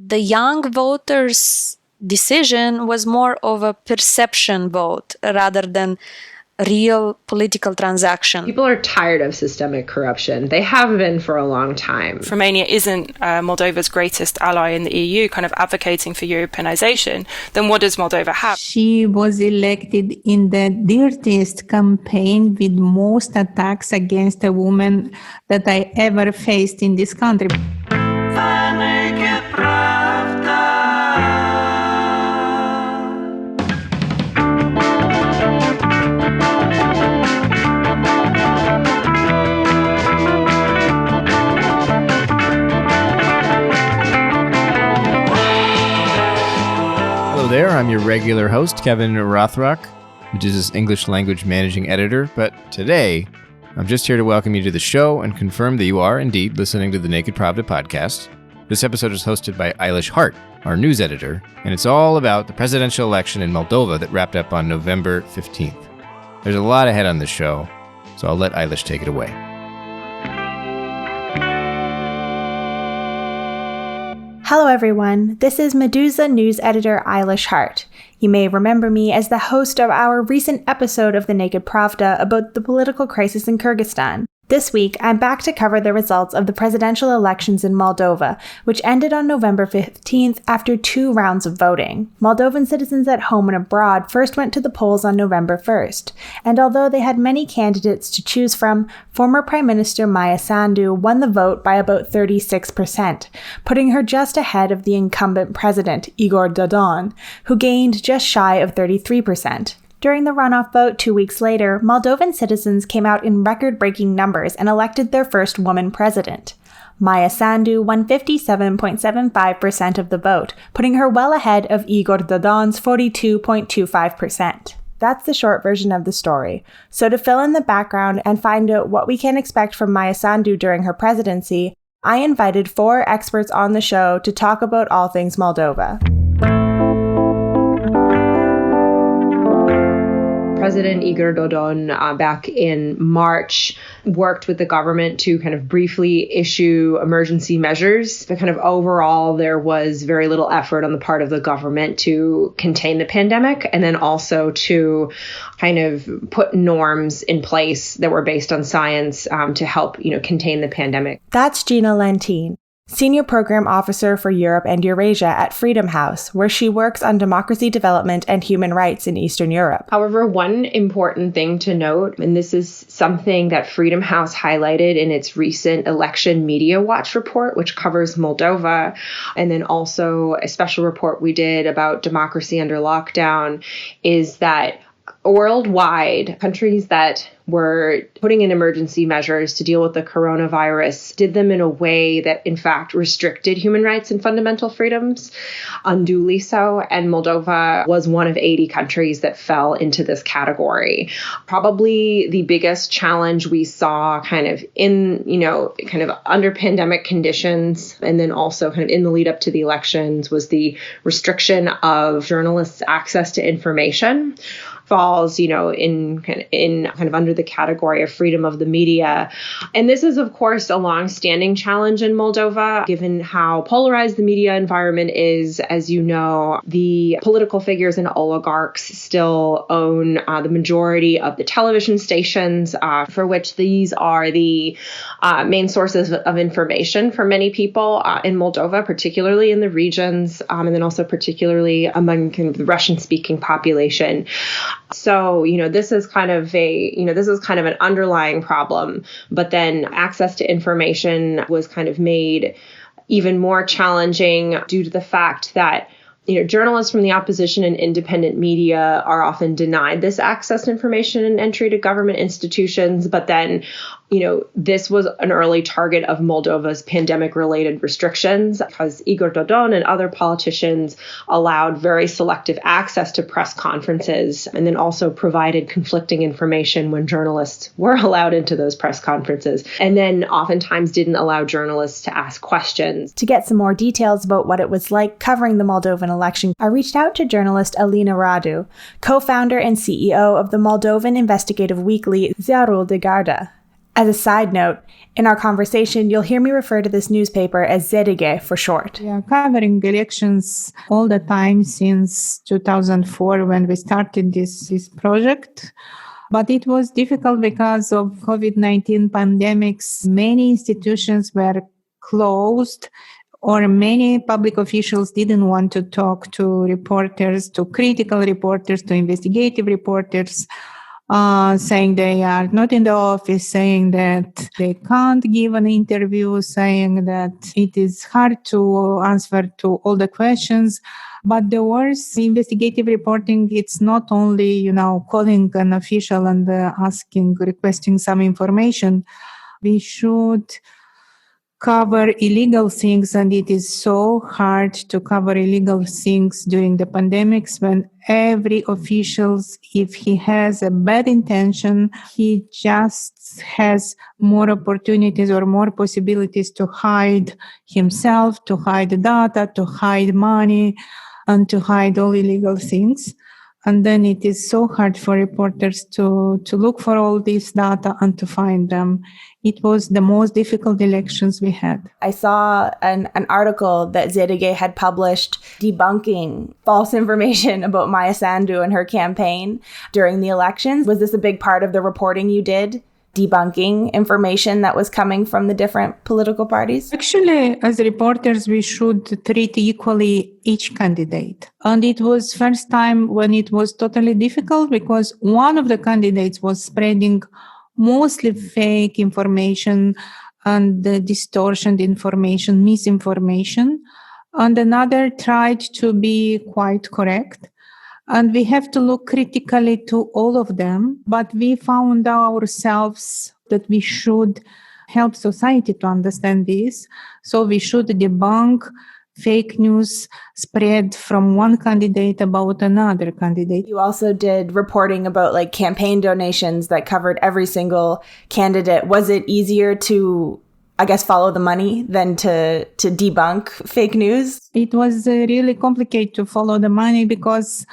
The young voters' decision was more of a perception vote rather than real political transaction. People are tired of systemic corruption. They have been for a long time. If Romania isn't Moldova's greatest ally in the EU, kind of advocating for Europeanization, then what does Moldova have? She was elected in the dirtiest campaign with most attacks against a woman that I ever faced in this country. Naked Pravda. Hello there, I'm your regular host, Kevin Rothrock, which is his English language managing editor, but today I'm just here to welcome you to the show and confirm that you are indeed listening to the Naked Pravda podcast. This episode is hosted by Eilish Hart, our news editor, and it's all about the presidential election in Moldova that wrapped up on November 15th. There's a lot ahead on this show, so I'll let Eilish take it away. Hello everyone, this is Medusa news editor Eilish Hart. You may remember me as the host of our recent episode of the Naked Pravda about the political crisis in Kyrgyzstan. This week, I'm back to cover the results of the presidential elections in Moldova, which ended on November 15th after 2 rounds of voting. Moldovan citizens at home and abroad first went to the polls on November 1st, and although they had many candidates to choose from, former Prime Minister Maia Sandu won the vote by about 36%, putting her just ahead of the incumbent president, Igor Dodon, who gained just shy of 33%. During the runoff vote 2 weeks later, Moldovan citizens came out in record-breaking numbers and elected their first woman president. Maia Sandu won 57.75% of the vote, putting her well ahead of Igor Dodon's 42.25%. That's the short version of the story. So to fill in the background and find out what we can expect from Maia Sandu during her presidency, I invited 4 experts on the show to talk about all things Moldova. President Igor Dodon, back in March, worked with the government to kind of briefly issue emergency measures. But kind of overall, there was very little effort on the part of the government to contain the pandemic, and then also to kind of put norms in place that were based on science to help, contain the pandemic. That's Gina Lentine, Senior Program Officer for Europe and Eurasia at Freedom House, where she works on democracy development and human rights in Eastern Europe. However, one important thing to note, and this is something that Freedom House highlighted in its recent Election Media Watch report, which covers Moldova, and then also a special report we did about democracy under lockdown, is that worldwide, countries that were putting in emergency measures to deal with the coronavirus did them in a way that, in fact, restricted human rights and fundamental freedoms, unduly so. And Moldova was one of 80 countries that fell into this category. Probably the biggest challenge we saw kind of under pandemic conditions, and then also kind of in the lead up to the elections, was the restriction of journalists' access to information. Falls, in under the category of freedom of the media. And this is, of course, a long-standing challenge in Moldova, given how polarized the media environment is. As you know, the political figures and oligarchs still own the majority of the television stations, for which these are the main sources of information for many people in Moldova, particularly in the regions, and then also particularly among kind of the Russian-speaking population. So, this is kind of an underlying problem, but then access to information was kind of made even more challenging due to the fact that journalists from the opposition and independent media are often denied this access to information and entry to government institutions. But then, this was an early target of Moldova's pandemic-related restrictions because Igor Dodon and other politicians allowed very selective access to press conferences and then also provided conflicting information when journalists were allowed into those press conferences, and then oftentimes didn't allow journalists to ask questions. To get some more details about what it was like covering the Moldovan election, I reached out to journalist Alina Radu, co-founder and CEO of the Moldovan investigative weekly Ziarul de Garda. As a side note, in our conversation, you'll hear me refer to this newspaper as Zedige for short. We are covering elections all the time since 2004 when we started this project. But it was difficult because of COVID-19 pandemics. Many institutions were closed, or many public officials didn't want to talk to reporters, to critical reporters, to investigative reporters, saying they are not in the office, saying that they can't give an interview, saying that it is hard to answer to all the questions. But the worst investigative reporting, it's not only, calling an official and requesting some information. We should cover illegal things, and it is so hard to cover illegal things during the pandemics when every official, if he has a bad intention, he just has more opportunities or more possibilities to hide himself, to hide data, to hide money, and to hide all illegal things. And then it is so hard for reporters to look for all this data and to find them. It was the most difficult elections we had. I saw an article that Zedige had published debunking false information about Maia Sandu and her campaign during the elections. Was this a big part of the reporting you did? Debunking information that was coming from the different political parties? Actually, as reporters, we should treat equally each candidate. And it was first time when it was totally difficult because one of the candidates was spreading mostly fake information and distortioned information, misinformation. And another tried to be quite correct. And we have to look critically to all of them. But we found ourselves that we should help society to understand this. So we should debunk fake news spread from one candidate about another candidate. You also did reporting about campaign donations that covered every single candidate. Was it easier to follow the money than to debunk fake news? It was really complicated to follow the money because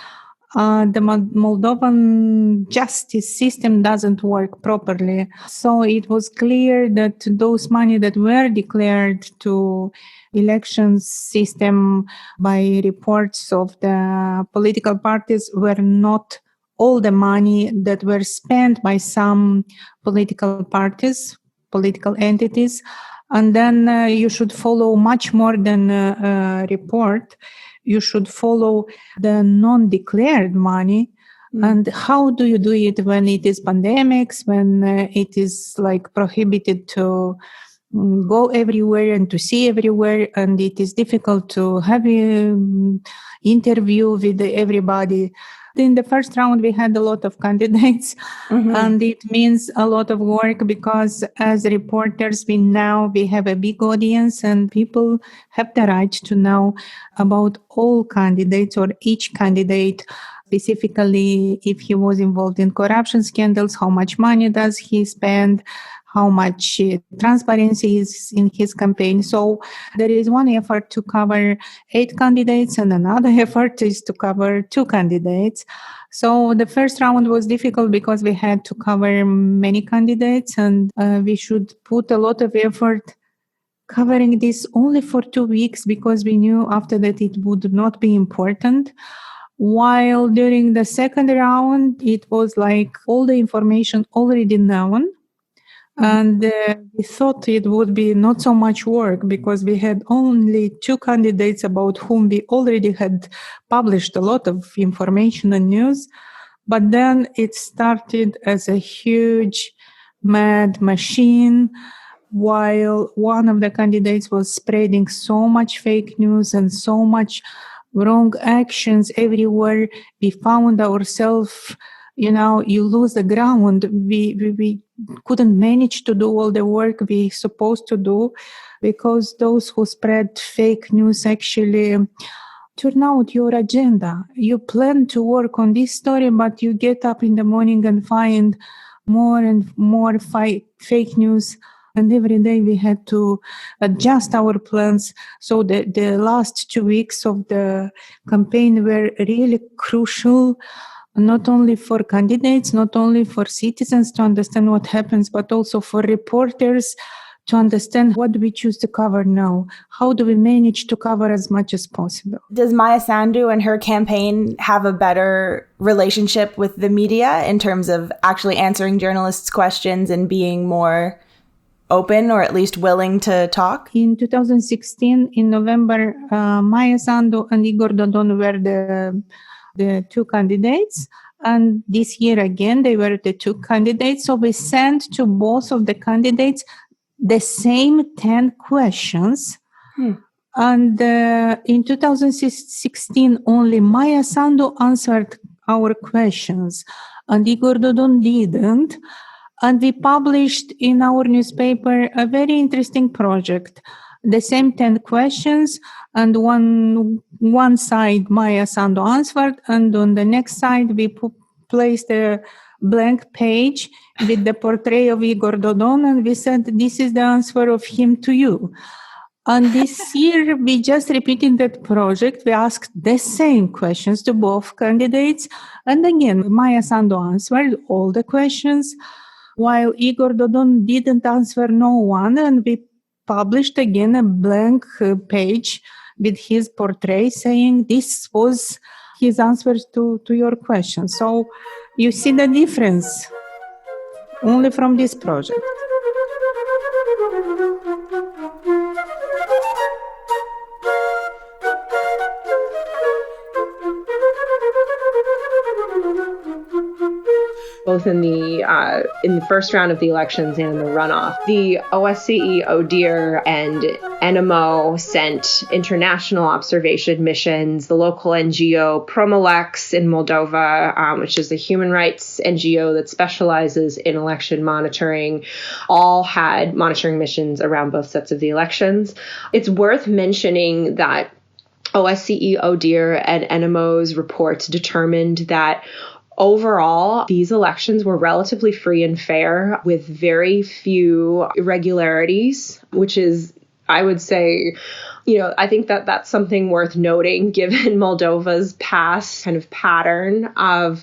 the Moldovan justice system doesn't work properly. So it was clear that those money that were declared to elections system by reports of the political parties were not all the money that were spent by some political parties, political entities. And then you should follow much more than a report. You should follow the non-declared money. And how do you do it when it is pandemics, when it is prohibited to go everywhere and to see everywhere, and it is difficult to have an interview with everybody. In the first round, we had a lot of candidates, and it means a lot of work because as reporters, we have a big audience and people have the right to know about all candidates or each candidate, specifically if he was involved in corruption scandals, how much money does he spend, how much transparency is in his campaign. So there is one effort to cover 8 candidates and another effort is to cover 2 candidates. So the first round was difficult because we had to cover many candidates and we should put a lot of effort covering this only for 2 weeks because we knew after that it would not be important. While during the second round, it was all the information already known. And we thought it would be not so much work because we had only 2 candidates about whom we already had published a lot of information and news. But then it started as a huge mad machine while one of the candidates was spreading so much fake news and so much wrong actions everywhere. We found ourselves, you lose the ground. We couldn't manage to do all the work we supposed to do because those who spread fake news actually turn out your agenda. You plan to work on this story, but you get up in the morning and find more and more fake news. And every day we had to adjust our plans. So the last 2 weeks of the campaign were really crucial. not only for candidates, not only for citizens to understand what happens, but also for reporters to understand what do we choose to cover now. How do we manage to cover as much as possible? Does Maia Sandu and her campaign have a better relationship with the media in terms of actually answering journalists' questions and being more open or at least willing to talk? In 2016, in November, Maia Sandu and Igor Dodon were the two candidates. And this year again, they were the two candidates. So we sent to both of the candidates the same 10 questions. And in 2016, only Maia Sandu answered our questions, and Igor Dodon didn't. And we published in our newspaper a very interesting project. The same 10 questions, and one side Maia Sandu answered, and on the next side we placed a blank page with the portrait of Igor Dodon, and we said, this is the answer of him to you. And this year, we just repeated that project. We asked the same questions to both candidates. And again, Maia Sandu answered all the questions, while Igor Dodon didn't answer no one. And we published again a blank page with his portrait saying this was his answers to your questions. So you see the difference only from this project. Both in the first round of the elections and in the runoff. The OSCE, ODIHR, and NMO sent international observation missions. The local NGO Promolex in Moldova, which is a human rights NGO that specializes in election monitoring, all had monitoring missions around both sets of the elections. It's worth mentioning that OSCE, ODIHR, and NMO's reports determined that overall, these elections were relatively free and fair with very few irregularities, which is, I would say, I think that that's something worth noting given Moldova's past kind of pattern of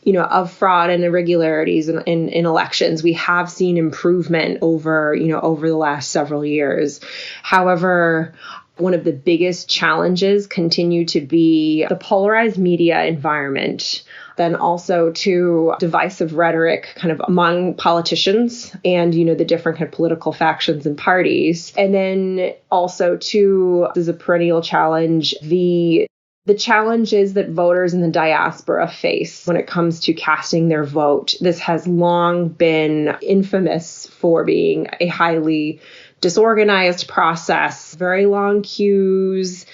fraud and irregularities in elections. We have seen improvement over the last several years. However, one of the biggest challenges continue to be the polarized media environment, then also to divisive rhetoric kind of among politicians and, the different kind of political factions and parties. And then also to, this is a perennial challenge, the challenges that voters in the diaspora face when it comes to casting their vote. This has long been infamous for being a highly disorganized process, very long queues.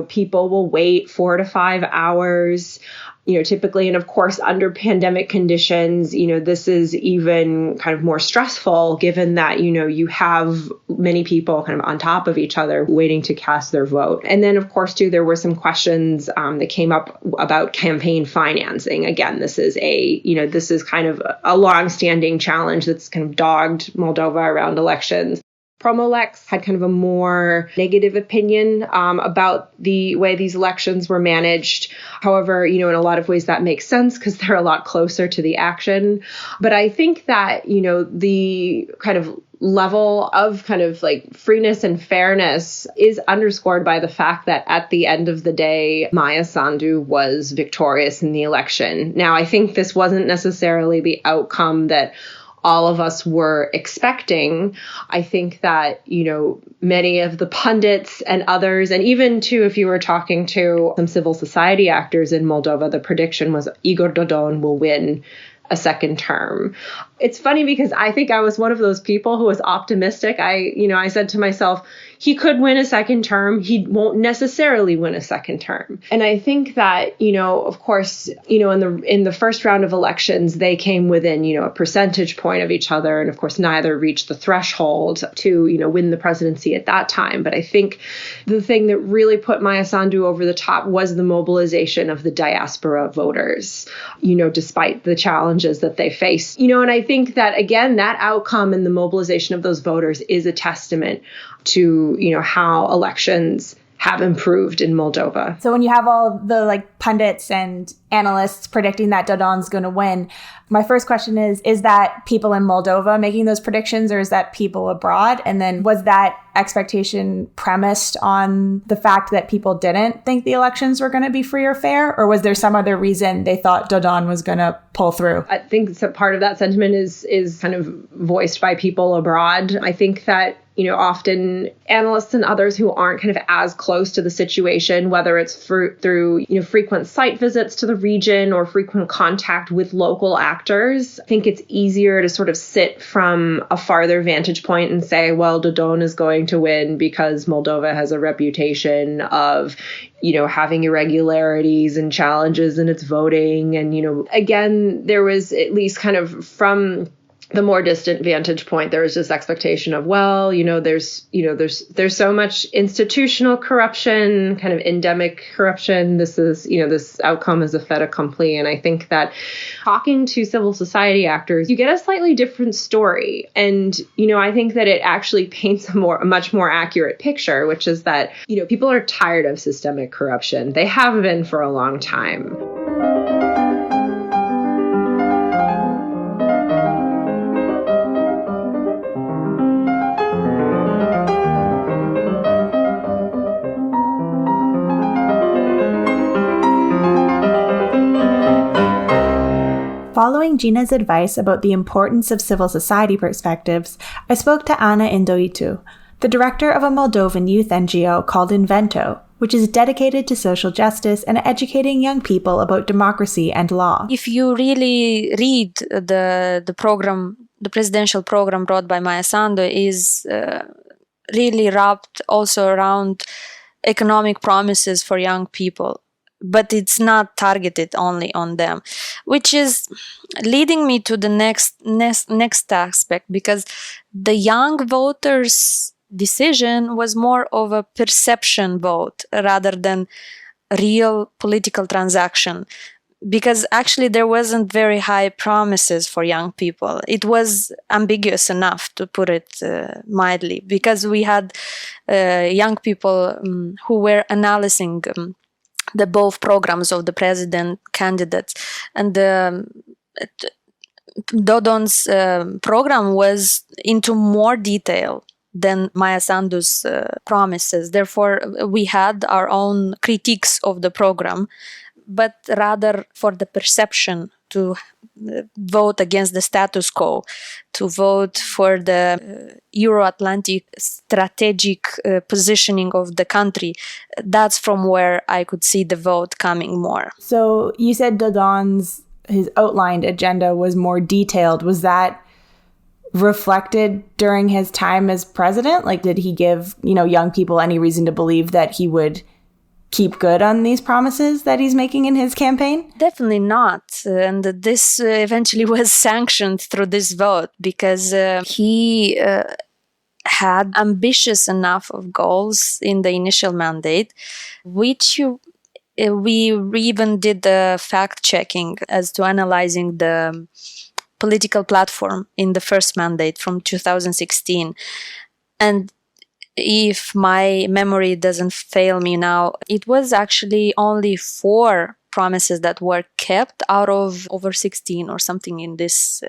People will wait 4 to 5 hours. Typically, and of course, under pandemic conditions, this is even kind of more stressful given that, you have many people kind of on top of each other waiting to cast their vote. And then, of course, too, there were some questions that came up about campaign financing. Again, this is kind of a longstanding challenge that's kind of dogged Moldova around elections. Promolex had kind of a more negative opinion about the way these elections were managed. However, in a lot of ways that makes sense because they're a lot closer to the action. But I think that, the kind of level of kind of like freeness and fairness is underscored by the fact that at the end of the day, Maia Sandu was victorious in the election. Now, I think this wasn't necessarily the outcome that all of us were expecting. I think that, many of the pundits and others, and even too, if you were talking to some civil society actors in Moldova, the prediction was Igor Dodon will win a second term. It's funny because I think I was one of those people who was optimistic. I said to myself, he could win a second term. He won't necessarily win a second term. And I think that, of course, in the first round of elections, they came within, a percentage point of each other. And of course, neither reached the threshold to, win the presidency at that time. But I think the thing that really put Maia Sandu over the top was the mobilization of the diaspora voters, despite the challenges that they face. And I think that, again, that outcome and the mobilization of those voters is a testament to, how elections have improved in Moldova. So when you have all the pundits and analysts predicting that Dodon's going to win, my first question is that people in Moldova making those predictions, or is that people abroad? And then was that expectation premised on the fact that people didn't think the elections were going to be free or fair? Or was there some other reason they thought Dodon was going to pull through? I think part of that sentiment is kind of voiced by people abroad. I think that often analysts and others who aren't kind of as close to the situation, whether it's through frequent site visits to the region or frequent contact with local actors, I think it's easier to sort of sit from a farther vantage point and say, well, Dodon is going to win because Moldova has a reputation of having irregularities and challenges in its voting. And, again, there was at least kind of from the more distant vantage point, there was this expectation of, well, there's so much institutional corruption, kind of endemic corruption. This is, this outcome is a fait accompli. And I think that talking to civil society actors, you get a slightly different story. And, I think that it actually paints a much more accurate picture, which is that, people are tired of systemic corruption. They have been for a long time. Following Gina's advice about the importance of civil society perspectives, I spoke to Ana Indoitu, the director of a Moldovan youth NGO called Invento, which is dedicated to social justice and educating young people about democracy and law. If you really read the program, the presidential program brought by Maia Sandu is really wrapped also around economic promises for young people. But it's not targeted only on them, which is leading me to the next aspect, because the young voters' decision was more of a perception vote rather than real political transaction, because actually there wasn't very high promises for young people. It was ambiguous enough, to put it mildly, because we had young people who were analyzing the both programs of the president candidates, and Dodon's program was into more detail than Maia Sandu's promises. Therefore, we had our own critiques of the program, but rather for the perception to vote against the status quo, to vote for the Euro-Atlantic strategic positioning of the country. That's from where I could see the vote coming more. So you said his outlined agenda was more detailed. Was that reflected during his time as president? Did he give, young people any reason to believe that he would keep good on these promises that he's making in his campaign? Definitely not. And this eventually was sanctioned through this vote, because he had ambitious enough of goals in the initial mandate, which we even did the fact-checking as to analyzing the political platform in the first mandate from 2016. And if my memory doesn't fail me now, it was actually only 4 promises that were kept out of over 16 or something in this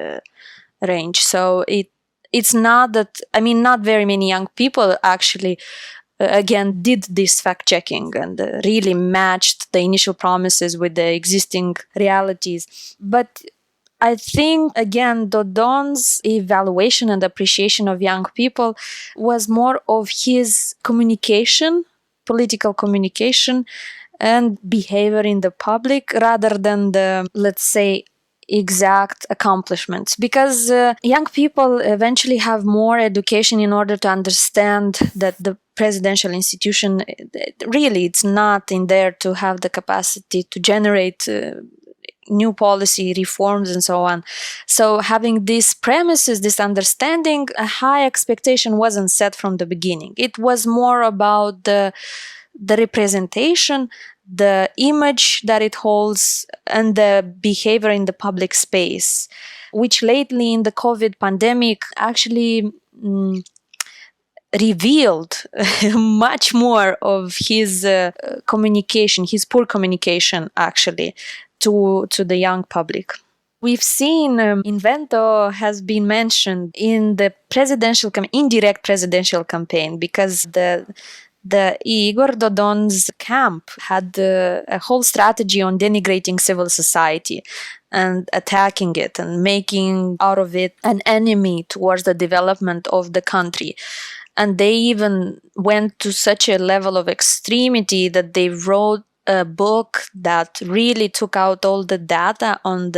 range. So it's not that, not very many young people actually, again, did this fact-checking and really matched the initial promises with the existing realities. But I think, again, Dodon's evaluation and appreciation of young people was more of his communication, political communication, and behavior in the public, rather than the, let's say, exact accomplishments. Because young people eventually have more education in order to understand that the presidential institution, really, it's not in there to have the capacity to generate new policy reforms and so on. So having these premises, this understanding, a high expectation wasn't set from the beginning. It was more about the representation, the image that it holds, and the behavior in the public space, which lately in the COVID pandemic actually revealed much more of his communication, his poor communication, actually, to the young public. We've seen Invento has been mentioned in the indirect presidential campaign, because the Igor Dodon's camp had a whole strategy on denigrating civil society and attacking it and making out of it an enemy towards the development of the country. And they even went to such a level of extremity that they wrote a book that really took out all the data on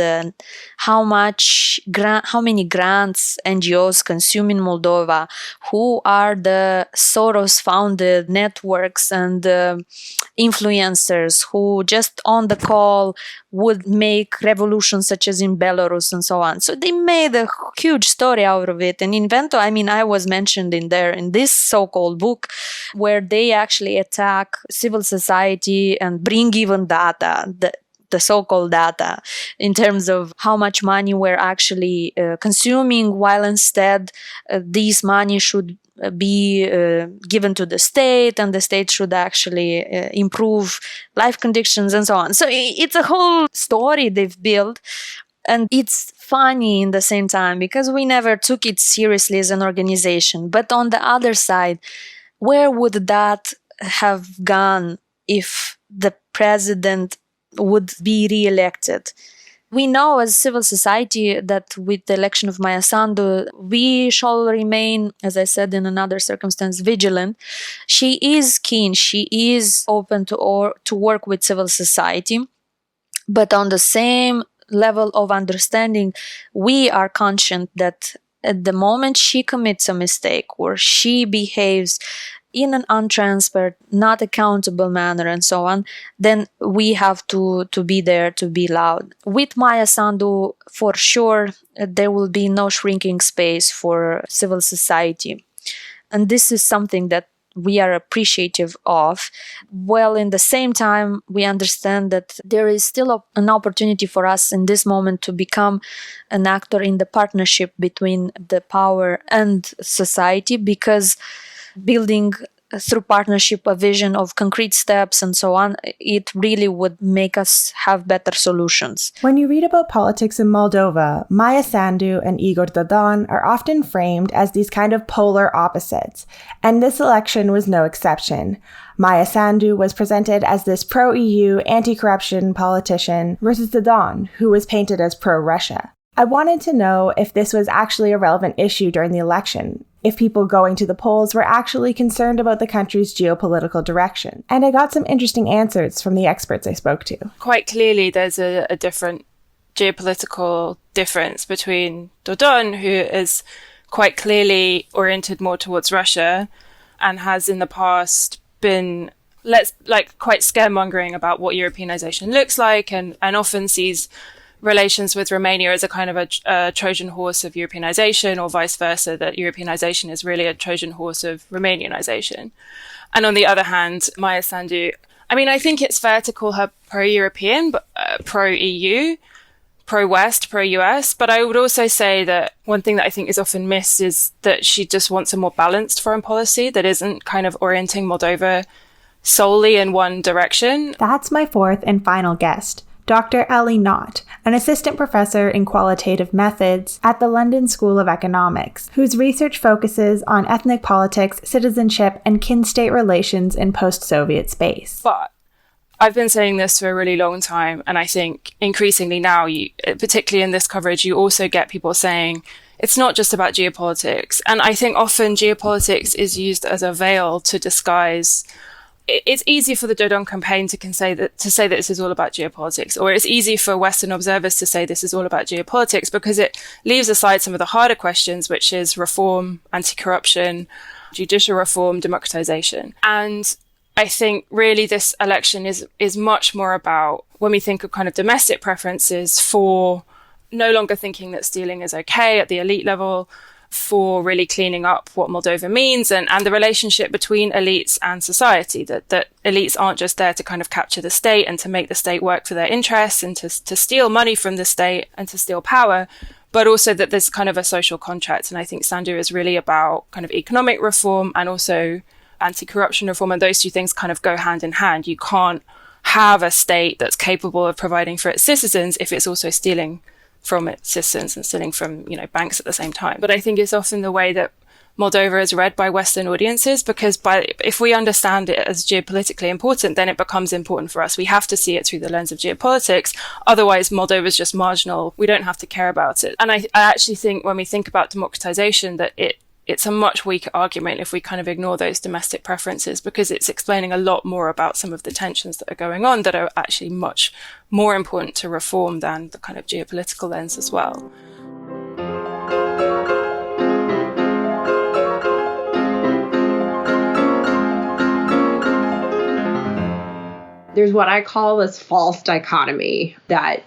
how many grants NGOs consume in Moldova, who are the Soros-founded networks and influencers who just on the call would make revolutions such as in Belarus and so on. So they made a huge story out of it. And Invento, I was mentioned in this so-called book, where they actually attack civil society and bring even data, the so-called data, in terms of how much money we're actually consuming, while instead these money should be given to the state, and the state should actually improve life conditions and so on. So it's a whole story they've built, and it's funny in the same time because we never took it seriously as an organization. But on the other side, where would that have gone if the president would be re-elected? We know as civil society that with the election of Maia Sandu, we shall remain, as I said in another circumstance, vigilant. She is keen, she is open to work with civil society, but on the same level of understanding, we are conscious that at the moment she commits a mistake or she behaves in an untransparent, not accountable manner and so on, then we have to be there to be loud. With Maia Sandu, for sure, there will be no shrinking space for civil society. And this is something that we are appreciative of. Well, in the same time, we understand that there is still an opportunity for us in this moment to become an actor in the partnership between the power and society, because building through partnership a vision of concrete steps and so on, it really would make us have better solutions. When you read about politics in Moldova, Maia Sandu and Igor Dodon are often framed as these kind of polar opposites, and this election was no exception. Maia Sandu was presented as this pro-EU, anti-corruption politician versus Dodon, who was painted as pro-Russia. I wanted to know if this was actually a relevant issue during the election, if people going to the polls were actually concerned about the country's geopolitical direction. And I got some interesting answers from the experts I spoke to. Quite clearly, there's a different geopolitical difference between Dodon, who is quite clearly oriented more towards Russia and has in the past been quite scaremongering about what Europeanization looks like, and often sees relations with Romania as a kind of a Trojan horse of Europeanization, or vice versa, that Europeanization is really a Trojan horse of Romanianization. And on the other hand, Maia Sandu, I think it's fair to call her pro-European, but pro-EU, pro-West, pro-US. But I would also say that one thing that I think is often missed is that she just wants a more balanced foreign policy that isn't kind of orienting Moldova solely in one direction. That's my fourth and final guest, Dr. Ellie Knott, an assistant professor in qualitative methods at the London School of Economics, whose research focuses on ethnic politics, citizenship, and kin-state relations in post-Soviet space. But I've been saying this for a really long time, and I think increasingly now, particularly in this coverage, you also get people saying it's not just about geopolitics. And I think often geopolitics is used as a veil to disguise. It's easy for the Dodon campaign to say that this is all about geopolitics, or it's easy for Western observers to say this is all about geopolitics, because it leaves aside some of the harder questions, which is reform, anti-corruption, judicial reform, democratization. And I think really this election is much more about, when we think of kind of domestic preferences, for no longer thinking that stealing is okay at the elite level, for really cleaning up what Moldova means and the relationship between elites and society, that elites aren't just there to kind of capture the state and to make the state work for their interests and to steal money from the state and to steal power, but also that there's kind of a social contract. And I think Sandu is really about kind of economic reform and also anti-corruption reform, and those two things kind of go hand in hand. You can't have a state that's capable of providing for its citizens if it's also stealing from its citizens and stealing from, banks at the same time. But I think it's often the way that Moldova is read by Western audiences, because if we understand it as geopolitically important, then it becomes important for us. We have to see it through the lens of geopolitics. Otherwise, Moldova is just marginal. We don't have to care about it. And I actually think when we think about democratization, that it's a much weaker argument if we kind of ignore those domestic preferences, because it's explaining a lot more about some of the tensions that are going on that are actually much more important to reform than the kind of geopolitical lens as well. There's what I call this false dichotomy that,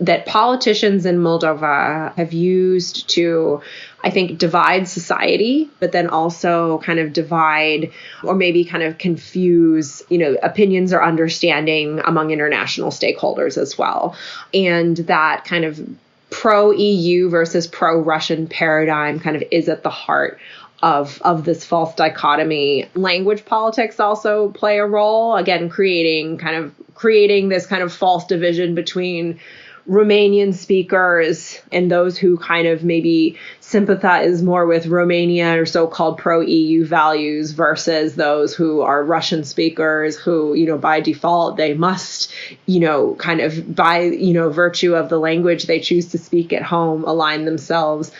that politicians in Moldova have used to, I think, divide society, but then also kind of divide or maybe kind of confuse, opinions or understanding among international stakeholders as well. And that kind of pro-EU versus pro-Russian paradigm kind of is at the heart of this false dichotomy. Language politics also play a role, again, creating this kind of false division between Romanian speakers and those who kind of maybe sympathize more with Romania or so-called pro-EU values versus those who are Russian speakers who, by default, they must, kind of by, virtue of the language they choose to speak at home, align themselves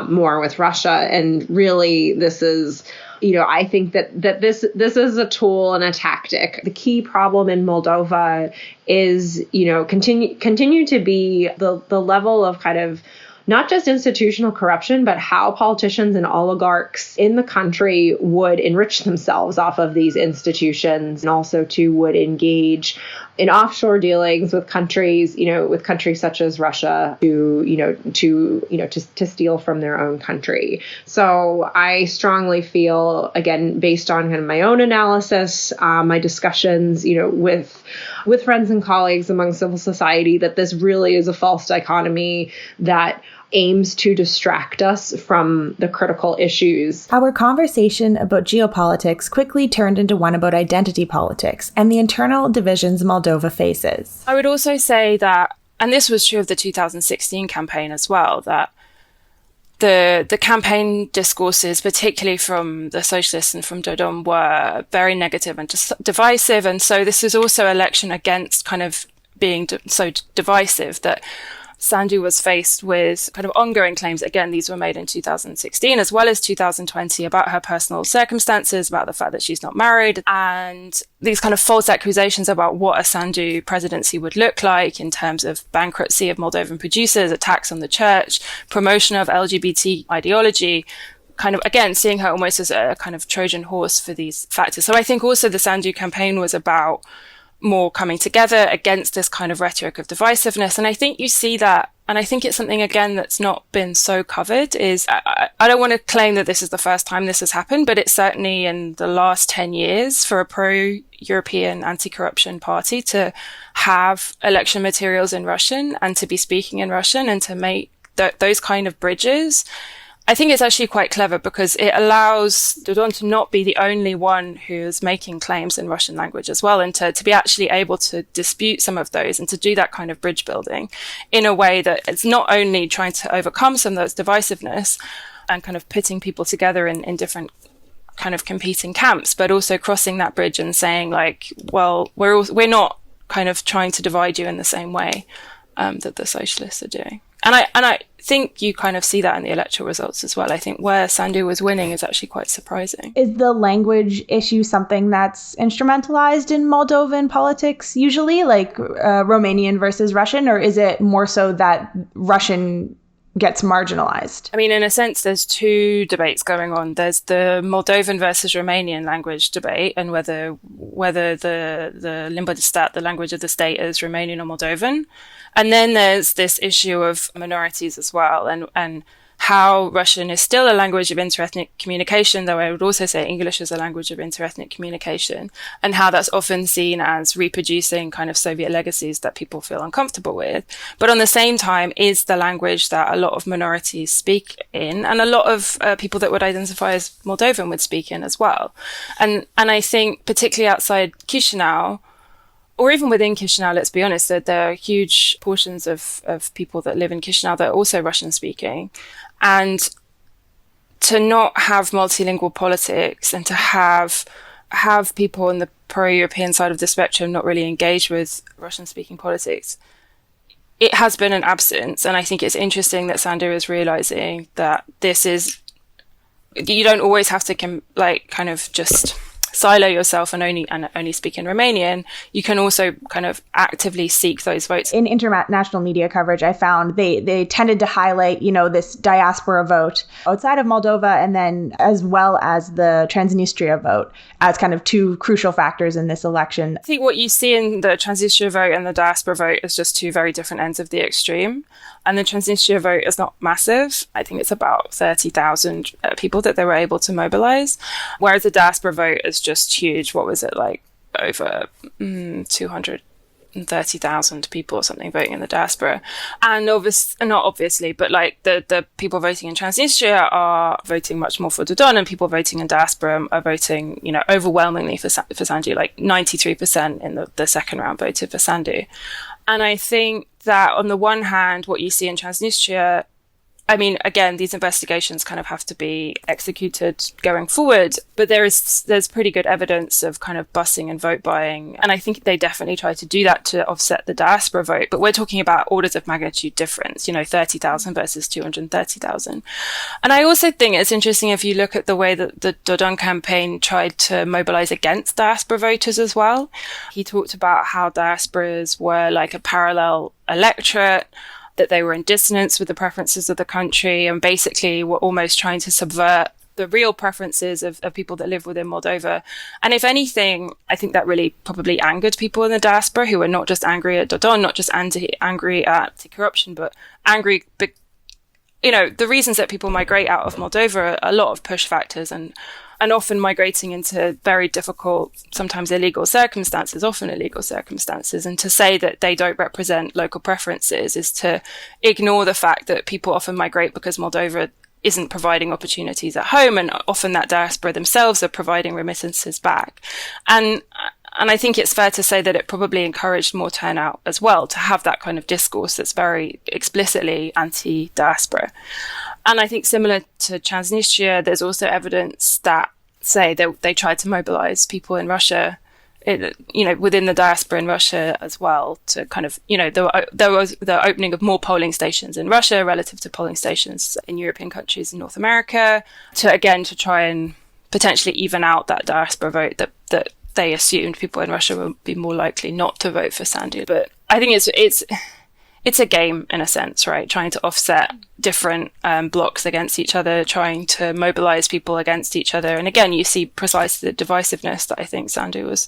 more with Russia. And really, this is I think that this is a tool and a tactic. The key problem in Moldova is, continue to be the level of kind of not just institutional corruption, but how politicians and oligarchs in the country would enrich themselves off of these institutions, and also would engage in offshore dealings with countries, with countries such as Russia to steal from their own country. So I strongly feel, again, based on kind of my own analysis, my discussions, with friends and colleagues among civil society, that this really is a false dichotomy that aims to distract us from the critical issues. Our conversation about geopolitics quickly turned into one about identity politics and the internal divisions Moldova faces. I would also say that, and this was true of the 2016 campaign as well, that the campaign discourses, particularly from the socialists and from Dodon, were very negative and divisive. And so this is also an election against kind of being so divisive, that Sandu was faced with kind of ongoing claims. Again, these were made in 2016 as well as 2020 about her personal circumstances, about the fact that she's not married, and these kind of false accusations about what a Sandu presidency would look like in terms of bankruptcy of Moldovan producers, attacks on the church, promotion of LGBT ideology, kind of, again, seeing her almost as a kind of Trojan horse for these factors. So I think also the Sandu campaign was about more coming together against this kind of rhetoric of divisiveness. And I think you see that, and I think it's something, again, that's not been so covered, is I don't want to claim that this is the first time this has happened, but it's certainly in the last 10 years for a pro-European anti-corruption party to have election materials in Russian and to be speaking in Russian and to make those kind of bridges. I think it's actually quite clever because it allows Dodon to not be the only one who's making claims in Russian language as well, and to be actually able to dispute some of those and to do that kind of bridge building in a way that it's not only trying to overcome some of those divisiveness and kind of putting people together in different kind of competing camps, but also crossing that bridge and saying, like, well, we're not kind of trying to divide you in the same way that the socialists are doing. And I think you kind of see that in the electoral results as well. I think where Sandu was winning is actually quite surprising. Is the language issue something that's instrumentalized in Moldovan politics usually, like Romanian versus Russian, or is it more so that Russian gets marginalized? I mean, in a sense, there's two debates going on. There's the Moldovan versus Romanian language debate, and whether the limba de stat, the language of the state, is Romanian or Moldovan. And then there's this issue of minorities as well. And how Russian is still a language of interethnic communication, though I would also say English is a language of interethnic communication, and how that's often seen as reproducing kind of Soviet legacies that people feel uncomfortable with. But on the same time is the language that a lot of minorities speak in, and a lot of people that would identify as Moldovan would speak in as well. And I think particularly outside Chisinau, or even within Chisinau, let's be honest, that there are huge portions of people that live in Chisinau that are also Russian speaking. And to not have multilingual politics and to have people on the pro-European side of the spectrum not really engage with Russian speaking politics, it has been an absence. And I think it's interesting that Sandu is realizing that you don't always have to kind of just silo yourself and only speak in Romanian. You can also kind of actively seek those votes. In international media coverage, I found they tended to highlight, this diaspora vote outside of Moldova, and then as well as the Transnistria vote as kind of two crucial factors in this election. I think what you see in the Transnistria vote and the diaspora vote is just two very different ends of the extreme. And the Transnistria vote is not massive. I think it's about 30,000 people that they were able to mobilize, whereas the diaspora vote is just huge. What was it, like over 230,000 people or something voting in the diaspora? And not obviously, but like the people voting in Transnistria are voting much more for Dodon, and people voting in diaspora are voting, overwhelmingly for Sandu. Like 93% in the second round voted for Sandu. And I think that on the one hand, what you see in Transnistria, I mean, again, these investigations kind of have to be executed going forward, but there's pretty good evidence of kind of busing and vote buying. And I think they definitely try to do that to offset the diaspora vote. But we're talking about orders of magnitude difference, 30,000 versus 230,000. And I also think it's interesting if you look at the way that the Dodon campaign tried to mobilize against diaspora voters as well. He talked about how diasporas were like a parallel electorate, that they were in dissonance with the preferences of the country, and basically were almost trying to subvert the real preferences of people that live within Moldova. And if anything, I think that really probably angered people in the diaspora who were not just angry at Dodon, not just angry at corruption, but angry, the reasons that people migrate out of Moldova are a lot of push factors and often migrating into very difficult, sometimes illegal circumstances, often illegal circumstances. And to say that they don't represent local preferences is to ignore the fact that people often migrate because Moldova isn't providing opportunities at home, and often that diaspora themselves are providing remittances back. And I think it's fair to say that it probably encouraged more turnout as well, to have that kind of discourse that's very explicitly anti-diaspora. And I think similar to Transnistria, there's also evidence that say they tried to mobilize people in Russia, within the diaspora in Russia as well, to kind of, there was the opening of more polling stations in Russia relative to polling stations in European countries in North America, to try and potentially even out that diaspora vote that they assumed people in Russia would be more likely not to vote for Sandu. But I think it's a game in a sense, right? Trying to offset different blocs against each other, trying to mobilize people against each other. And again, you see precisely the divisiveness that I think Sandu was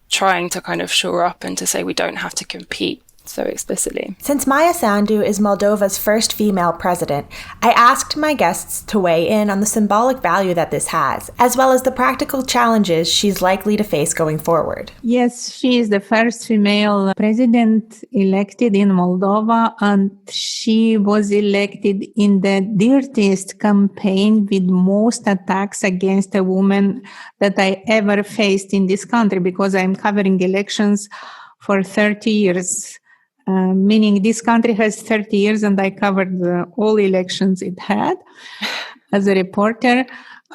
trying to kind of shore up and to say we don't have to compete so explicitly. Since Maia Sandu is Moldova's first female president, I asked my guests to weigh in on the symbolic value that this has, as well as the practical challenges she's likely to face going forward. Yes, she is the first female president elected in Moldova, and she was elected in the dirtiest campaign with most attacks against a woman that I ever faced in this country, because I'm covering elections for 30 years. Meaning this country has 30 years, and I covered all elections it had as a reporter.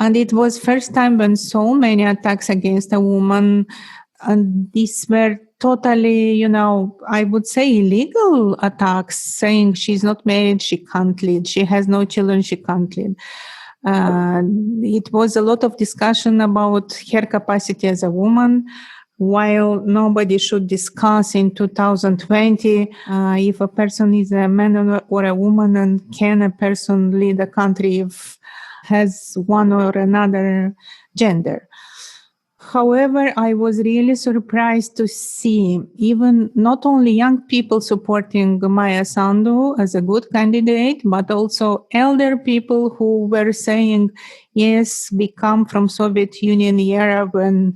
And it was first time when so many attacks against a woman, and these were totally, I would say illegal attacks, saying she's not married, she can't lead, she has no children, she can't lead. It was a lot of discussion about her capacity as a woman, while nobody should discuss in 2020 if a person is a man or a woman, and can a person lead a country if has one or another gender. However, I was really surprised to see even not only young people supporting Maia Sandu as a good candidate, but also elder people who were saying, yes, we come from Soviet Union era when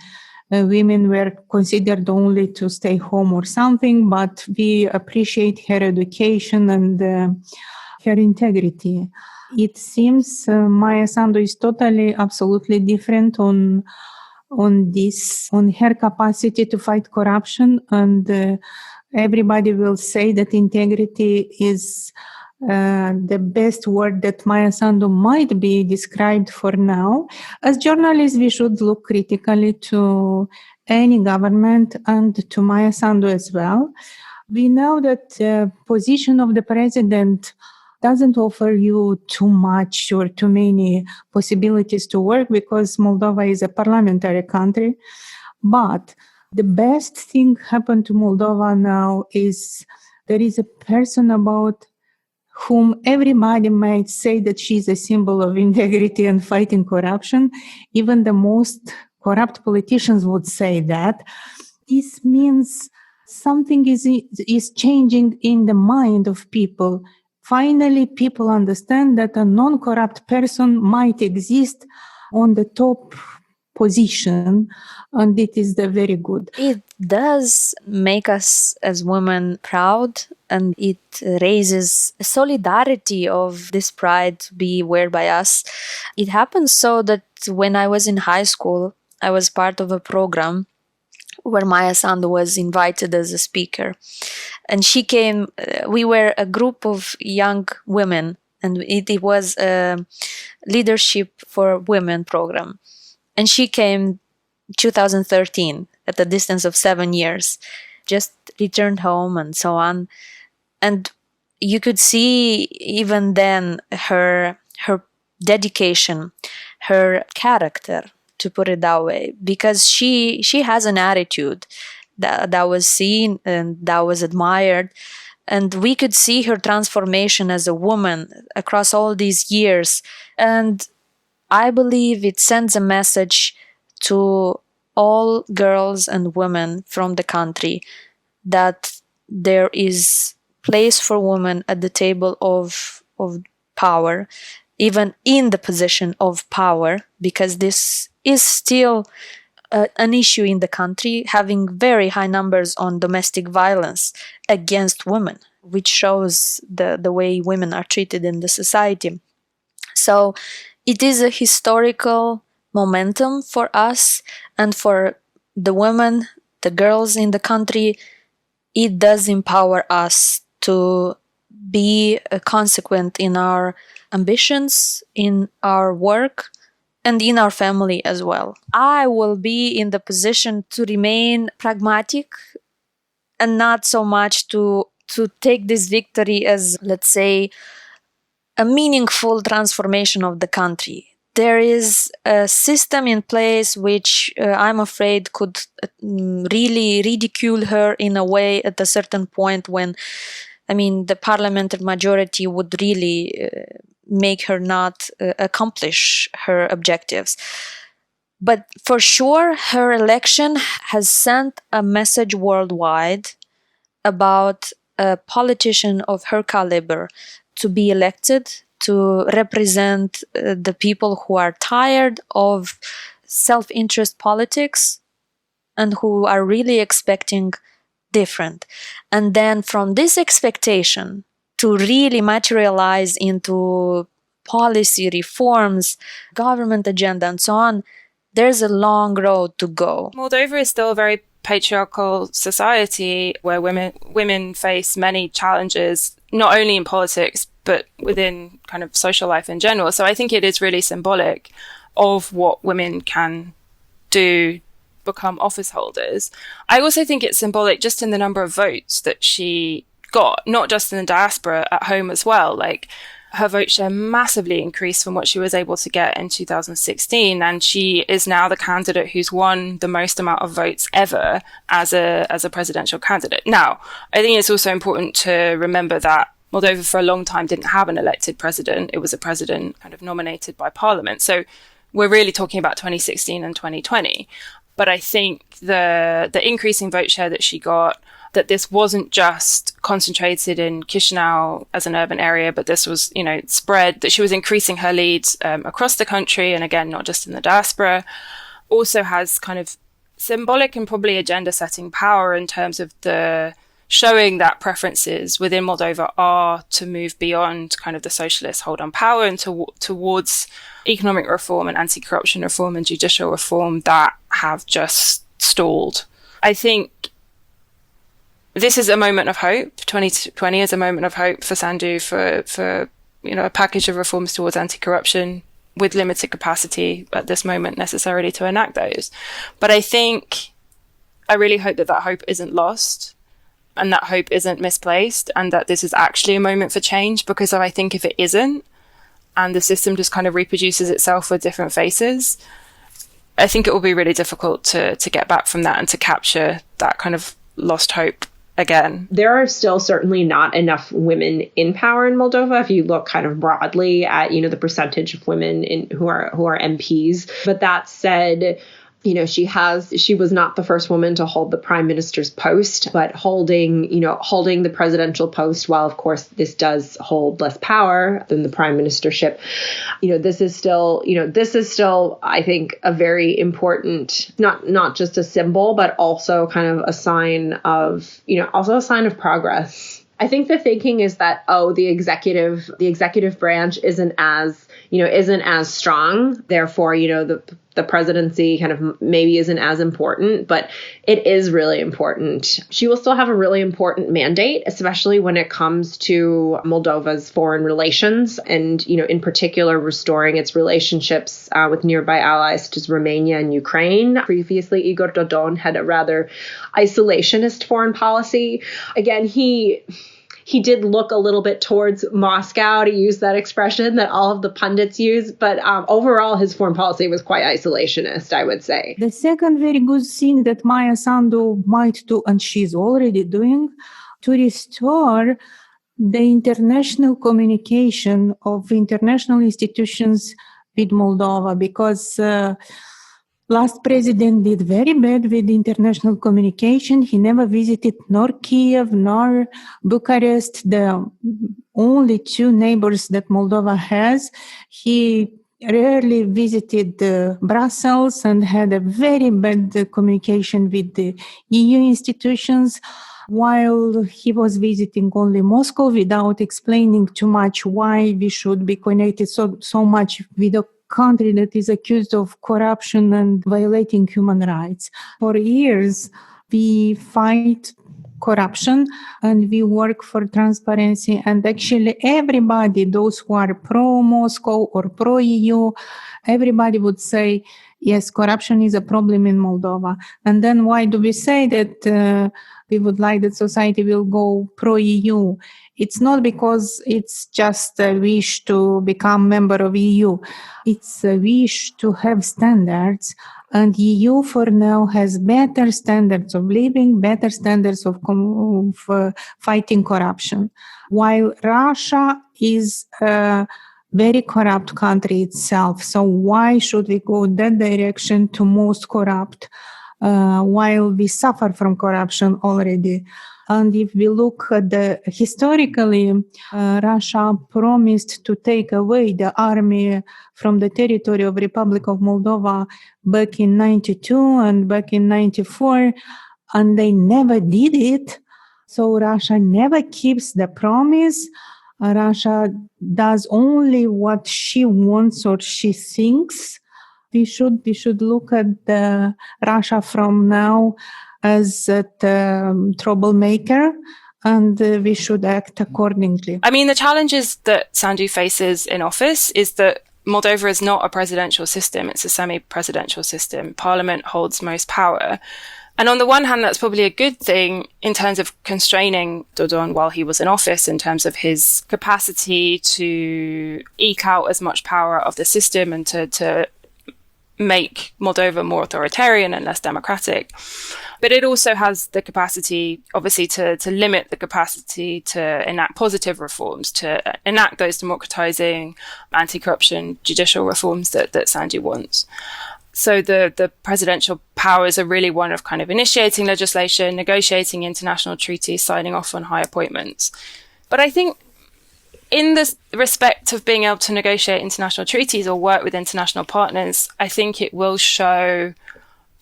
women were considered only to stay home or something, but we appreciate her education and her integrity. It seems Maia Sandu is totally, absolutely different on her capacity to fight corruption, and everybody will say that integrity is the best word that Maia Sandu might be described for now. As journalists, we should look critically to any government and to Maia Sandu as well. We know that the position of the president doesn't offer you too much or too many possibilities to work because Moldova is a parliamentary country. But the best thing happened to Moldova now is there is a person about whom everybody might say that she's a symbol of integrity and fighting corruption. Even the most corrupt politicians would say that. This means something is changing in the mind of people. Finally, people understand that a non-corrupt person might exist on the top position, and it is very good. It does make us as women proud, and it raises solidarity of this pride to be wear by us. It happens so that when I was in high school, I was part of a program where Maia Sandu was invited as a speaker. And she came, we were a group of young women, and it was a leadership for women program. And she came 2013 at a distance of 7 years, just returned home and so on. And you could see even then her dedication, her character, to put it that way, because she has an attitude that was seen and that was admired, and we could see her transformation as a woman across all these years. And I believe it sends a message to all girls and women from the country that there is place for women at the table of power, even in the position of power, because this is still an issue in the country, having very high numbers on domestic violence against women, which shows the way women are treated in the society. So it is a historical momentum for us and for the women, the girls in the country. It does empower us to be consequent in our ambitions, in our work, and in our family as well. I will be in the position to remain pragmatic and not so much to take this victory as, let's say, a meaningful transformation of the country. There is a system in place which I'm afraid could really ridicule her in a way at a certain point when, the parliamentary majority would really make her not accomplish her objectives. But for sure, her election has sent a message worldwide about a politician of her caliber to be elected to represent the people who are tired of self-interest politics and who are really expecting different. And then from this expectation to really materialize into policy reforms, government agenda, and so on, there's a long road to go. Moldova is still a very patriarchal society where women face many challenges, not only in politics, but within kind of social life in general. So I think it is really symbolic of what women can do, become office holders. I also think it's symbolic just in the number of votes that she got, not just in the diaspora, at home as well. Like, her vote share massively increased from what she was able to get in 2016, and she is now the candidate who's won the most amount of votes ever as a presidential candidate. Now, I think it's also important to remember that Moldova for a long time didn't have an elected president. It was a president kind of nominated by parliament. So we're really talking about 2016 and 2020. But I think the increasing vote share that she got, that this wasn't just concentrated in Chisinau as an urban area, but this was, spread, that she was increasing her lead across the country, and again, not just in the diaspora, also has kind of symbolic and probably agenda-setting power in terms of the showing that preferences within Moldova are to move beyond kind of the socialist hold on power and towards economic reform and anti-corruption reform and judicial reform that have just stalled. I think this is a moment of hope. 2020 is a moment of hope for Sandu for a package of reforms towards anti-corruption with limited capacity at this moment necessarily to enact those. But I really hope that hope isn't lost and that hope isn't misplaced, and that this is actually a moment for change, because I think if it isn't, and the system just kind of reproduces itself with different faces, I think it will be really difficult to get back from that and to capture that kind of lost hope again. There are still certainly not enough women in power in Moldova if you look kind of broadly at, the percentage of women who are MPs. But that said, she was not the first woman to hold the prime minister's post, but holding the presidential post, while of course this does hold less power than the prime ministership, this is still, I think, a very important, not just a symbol, but also kind of a sign of, also a sign of progress. I think the thinking is that, the executive branch isn't as strong. Therefore, the presidency kind of maybe isn't as important, but it is really important. She will still have a really important mandate, especially when it comes to Moldova's foreign relations and, in particular, restoring its relationships with nearby allies such as Romania and Ukraine. Previously, Igor Dodon had a rather isolationist foreign policy. Again, he did look a little bit towards Moscow, to use that expression that all of the pundits use. But overall, his foreign policy was quite isolationist, I would say. The second very good thing that Maia Sandu might do, and she's already doing, to restore the international communication of international institutions with Moldova, because last president did very bad with international communication. He never visited nor Kiev nor Bucharest, the only two neighbors that Moldova has. He rarely visited Brussels and had a very bad communication with the EU institutions, while he was visiting only Moscow without explaining too much why we should be connected so much with a country that is accused of corruption and violating human rights. For years, we fight corruption and we work for transparency. And actually, everybody, those who are pro-Moscow or pro-EU, everybody would say, yes, corruption is a problem in Moldova. And then why do we say that we would like that society will go pro-EU? It's not because it's just a wish to become member of EU. It's a wish to have standards. And EU for now has better standards of living, better standards of fighting corruption. While Russia is a very corrupt country itself. So why should we go that direction to most corrupt while we suffer from corruption already? And if we look at historically, Russia promised to take away the army from the territory of Republic of Moldova back in 92 and back in 94, and they never did it. So Russia never keeps the promise. Russia does only what she wants or she thinks. We should look at Russia from now as a troublemaker, and we should act accordingly. I mean, the challenges that Sandu faces in office is that Moldova is not a presidential system. It's a semi-presidential system. Parliament holds most power. And on the one hand, that's probably a good thing in terms of constraining Dodon while he was in office, in terms of his capacity to eke out as much power of the system and to make Moldova more authoritarian and less democratic. But it also has the capacity, obviously, to limit the capacity to enact positive reforms, to enact those democratizing, anti-corruption judicial reforms that Sandu wants. So the presidential powers are really one of kind of initiating legislation, negotiating international treaties, signing off on high appointments. But I think in the respect of being able to negotiate international treaties or work with international partners, I think it will show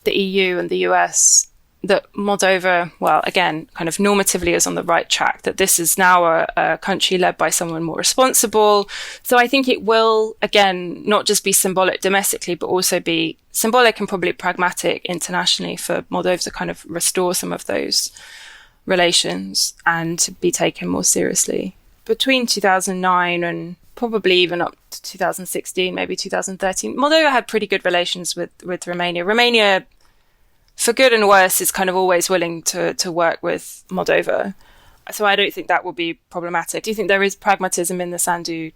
the EU and the US that Moldova, well, again, kind of normatively is on the right track, that this is now a country led by someone more responsible. So I think it will, again, not just be symbolic domestically, but also be symbolic and probably pragmatic internationally for Moldova to kind of restore some of those relations and be taken more seriously. Between 2009 and probably even up to 2016, maybe 2013, Moldova had pretty good relations with Romania. Romania, for good and worse, is kind of always willing to work with Moldova. So I don't think that will be problematic. Do you think there is pragmatism in the Sandu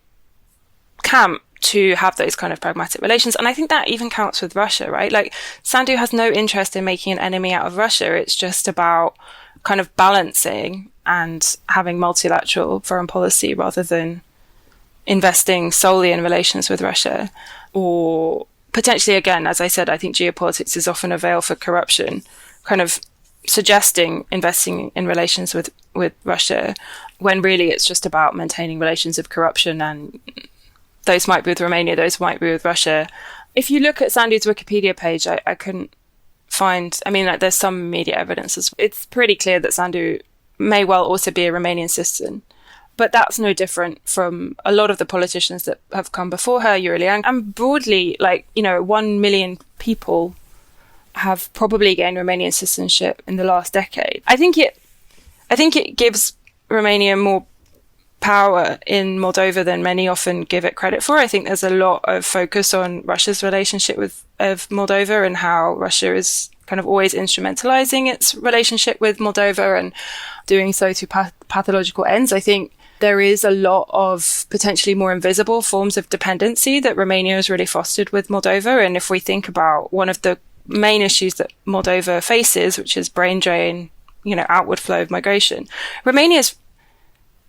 camp to have those kind of pragmatic relations? And I think that even counts with Russia, right? Like, Sandu has no interest in making an enemy out of Russia. It's just about kind of balancing and having multilateral foreign policy rather than investing solely in relations with Russia. Or potentially, again, as I said, I think geopolitics is often a veil for corruption, kind of suggesting investing in relations with Russia, when really it's just about maintaining relations of corruption, and those might be with Romania, those might be with Russia. If you look at Sandu's Wikipedia page, I couldn't find, I mean, like, there's some media evidence. It's pretty clear that Sandu may well also be a Romanian citizen. But that's no different from a lot of the politicians that have come before her, Iulian. And broadly, 1 million people have probably gained Romanian citizenship in the last decade. I think it gives Romania more power in Moldova than many often give it credit for. I think there's a lot of focus on Russia's relationship of Moldova and how Russia is kind of always instrumentalizing its relationship with Moldova and doing so through pathological ends. I think there is a lot of potentially more invisible forms of dependency that Romania has really fostered with Moldova. And if we think about one of the main issues that Moldova faces, which is brain drain, outward flow of migration, Romania's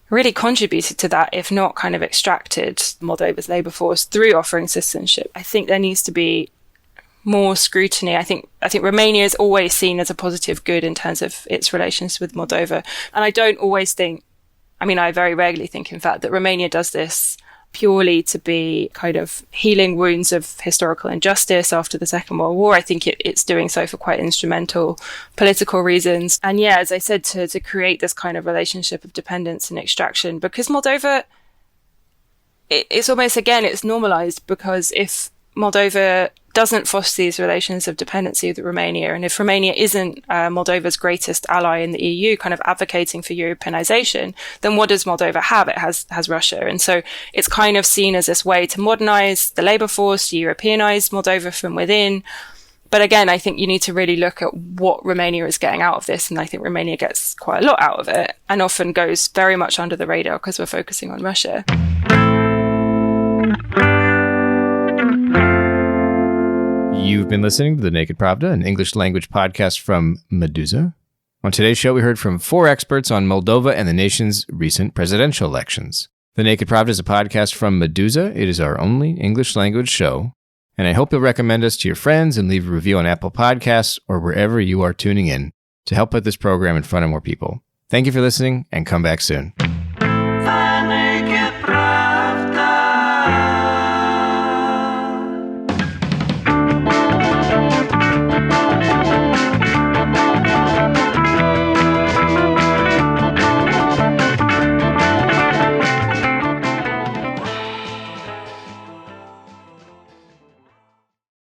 really contributed to that, if not kind of extracted Moldova's labour force through offering citizenship. I think there needs to be more scrutiny. I think Romania is always seen as a positive good in terms of its relations with Moldova. And I don't always think, I very rarely think, in fact, that Romania does this purely to be kind of healing wounds of historical injustice after the Second World War. I think it's doing so for quite instrumental political reasons. And yeah, as I said, to create this kind of relationship of dependence and extraction, because Moldova, it's almost, again, it's normalized, because if Moldova doesn't foster these relations of dependency with Romania, and if Romania isn't Moldova's greatest ally in the EU, kind of advocating for Europeanization, then what does Moldova have? It has Russia. And so it's kind of seen as this way to modernize the labor force, to Europeanize Moldova from within. But again, I think you need to really look at what Romania is getting out of this. And I think Romania gets quite a lot out of it, and often goes very much under the radar because we're focusing on Russia. You've been listening to the Naked Pravda, an English language podcast from Meduza. On today's show, we heard from 4 experts on Moldova and the nation's recent presidential elections. The Naked Pravda is a podcast from Meduza. It is our only English language show, and I hope you'll recommend us to your friends and leave a review on Apple Podcasts or wherever you are tuning in to help put this program in front of more people. Thank you for listening, and come back soon.